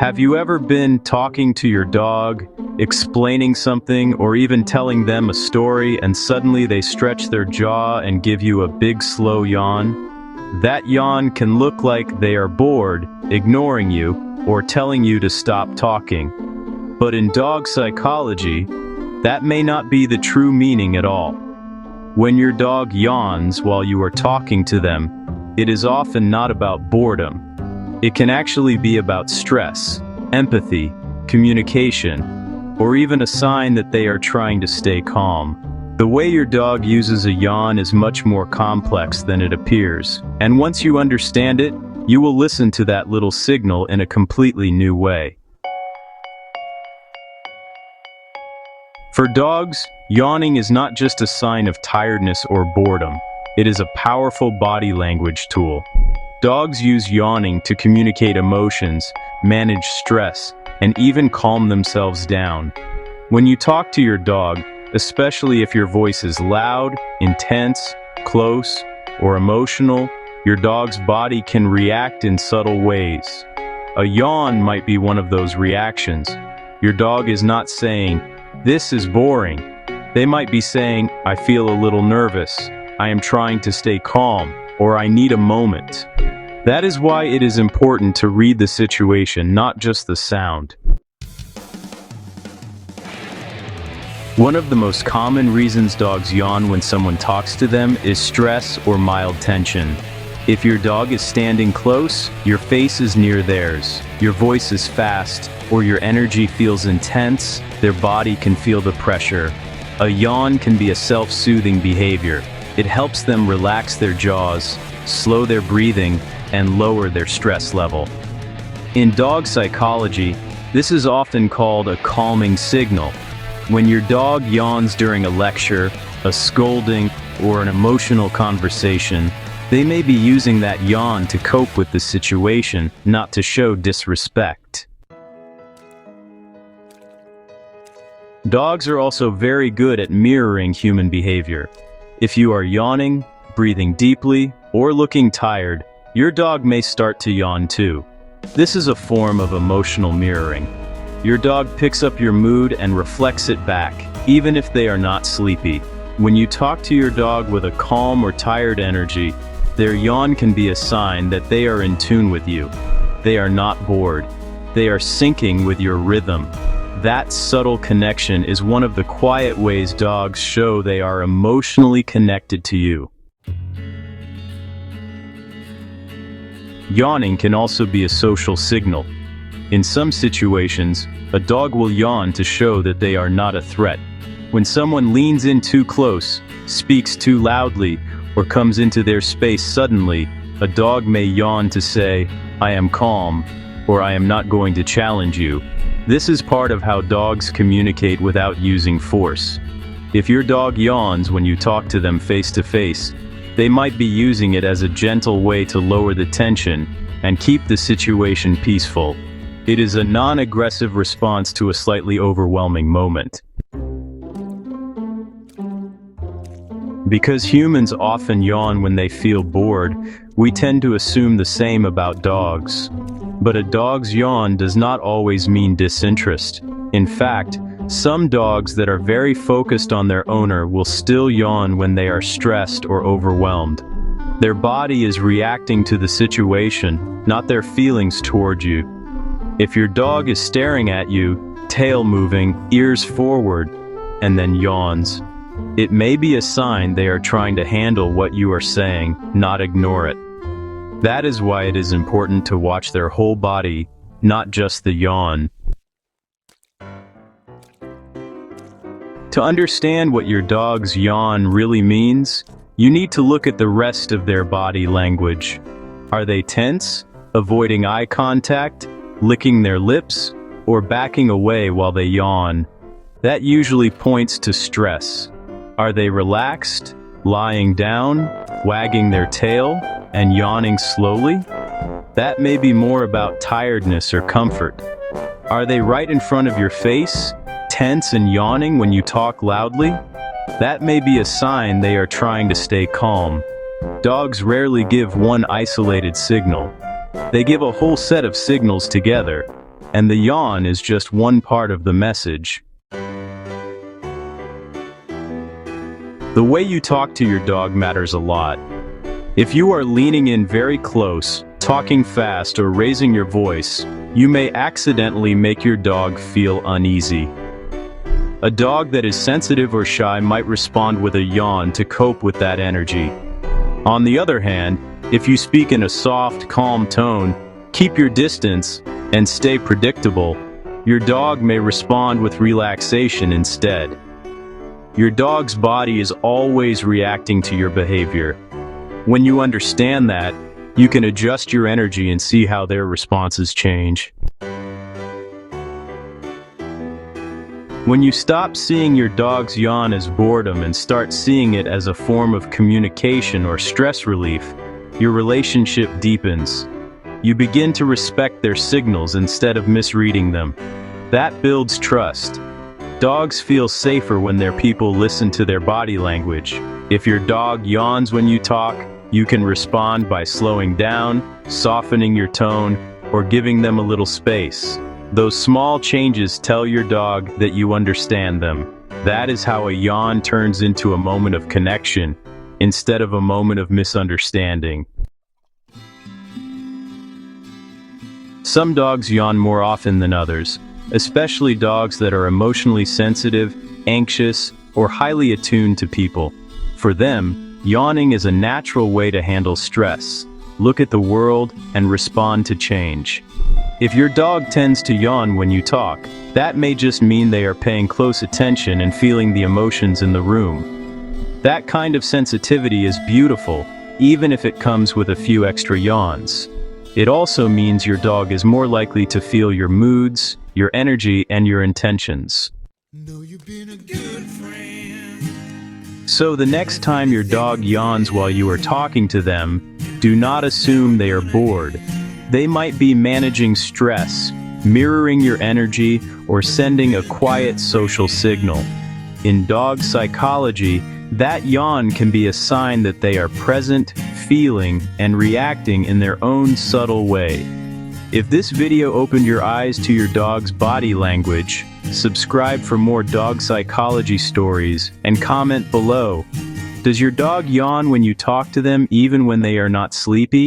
Have you ever been talking to your dog, explaining something, or even telling them a story, and suddenly they stretch their jaw and give you a big slow yawn? That yawn can look like they are bored, ignoring you, or telling you to stop talking. But in dog psychology, that may not be the true meaning at all. When your dog yawns while you are talking to them, it is often not about boredom. It can actually be about stress, empathy, communication, or even a sign that they are trying to stay calm. The way your dog uses a yawn is much more complex than it appears, and once you understand it, you will listen to that little signal in a completely new way. For dogs, yawning is not just a sign of tiredness or boredom. It is a powerful body language tool. Dogs use yawning to communicate emotions, manage stress, and even calm themselves down. When you talk to your dog, especially if your voice is loud, intense, close, or emotional, your dog's body can react in subtle ways. A yawn might be one of those reactions. Your dog is not saying, "This is boring." They might be saying, "I feel a little nervous. I am trying to stay calm," or "I need a moment." That is why it is important to read the situation, not just the sound. One of the most common reasons dogs yawn when someone talks to them is stress or mild tension. If your dog is standing close, your face is near theirs, your voice is fast, or your energy feels intense, their body can feel the pressure. A yawn can be a self-soothing behavior. It helps them relax their jaws, slow their breathing, and lower their stress level. In dog psychology, this is often called a calming signal. When your dog yawns during a lecture, a scolding, or an emotional conversation, they may be using that yawn to cope with the situation, not to show disrespect. Dogs are also very good at mirroring human behavior. If you are yawning, breathing deeply, or looking tired, your dog may start to yawn too. This is a form of emotional mirroring. Your dog picks up your mood and reflects it back, even if they are not sleepy. When you talk to your dog with a calm or tired energy, their yawn can be a sign that they are in tune with you. They are not bored. They are syncing with your rhythm. That subtle connection is one of the quiet ways dogs show they are emotionally connected to you. Yawning can also be a social signal. In some situations, a dog will yawn to show that they are not a threat. When someone leans in too close, speaks too loudly, or comes into their space suddenly, a dog may yawn to say, "I am calm," or "I am not going to challenge you." This is part of how dogs communicate without using force. If your dog yawns when you talk to them face to face, they might be using it as a gentle way to lower the tension and keep the situation peaceful. It is a non-aggressive response to a slightly overwhelming moment. Because humans often yawn when they feel bored, we tend to assume the same about dogs. But a dog's yawn does not always mean disinterest. In fact, some dogs that are very focused on their owner will still yawn when they are stressed or overwhelmed. Their body is reacting to the situation, not their feelings toward you. If your dog is staring at you, tail moving, ears forward, and then yawns, it may be a sign they are trying to handle what you are saying, not ignore it. That is why it is important to watch their whole body, not just the yawn. To understand what your dog's yawn really means, you need to look at the rest of their body language. Are they tense, avoiding eye contact, licking their lips, or backing away while they yawn? That usually points to stress. Are they relaxed, lying down, wagging their tail, and yawning slowly? That may be more about tiredness or comfort. Are they right in front of your face, tense and yawning when you talk loudly? That may be a sign they are trying to stay calm. Dogs rarely give one isolated signal. They give a whole set of signals together, and the yawn is just one part of the message. The way you talk to your dog matters a lot. If you are leaning in very close, talking fast, or raising your voice, you may accidentally make your dog feel uneasy. A dog that is sensitive or shy might respond with a yawn to cope with that energy. On the other hand, if you speak in a soft, calm tone, keep your distance, and stay predictable, your dog may respond with relaxation instead. Your dog's body is always reacting to your behavior. When you understand that, you can adjust your energy and see how their responses change. When you stop seeing your dog's yawn as boredom and start seeing it as a form of communication or stress relief, your relationship deepens. You begin to respect their signals instead of misreading them. That builds trust. Dogs feel safer when their people listen to their body language. If your dog yawns when you talk, you can respond by slowing down, softening your tone, or giving them a little space. Those small changes tell your dog that you understand them. That is how a yawn turns into a moment of connection, instead of a moment of misunderstanding. Some dogs yawn more often than others, especially dogs that are emotionally sensitive, anxious, or highly attuned to people. For them, yawning is a natural way to handle stress, look at the world, and respond to change. If your dog tends to yawn when you talk, that may just mean they are paying close attention and feeling the emotions in the room. That kind of sensitivity is beautiful, even if it comes with a few extra yawns. It also means your dog is more likely to feel your moods, your energy, and your intentions. Know you've been a good friend. So the next time your dog yawns while you are talking to them, do not assume they are bored. They might be managing stress, mirroring your energy, or sending a quiet social signal. In dog psychology, that yawn can be a sign that they are present, feeling, and reacting in their own subtle way. If this video opened your eyes to your dog's body language, subscribe for more dog psychology stories, and comment below. Does your dog yawn when you talk to them even when they are not sleepy?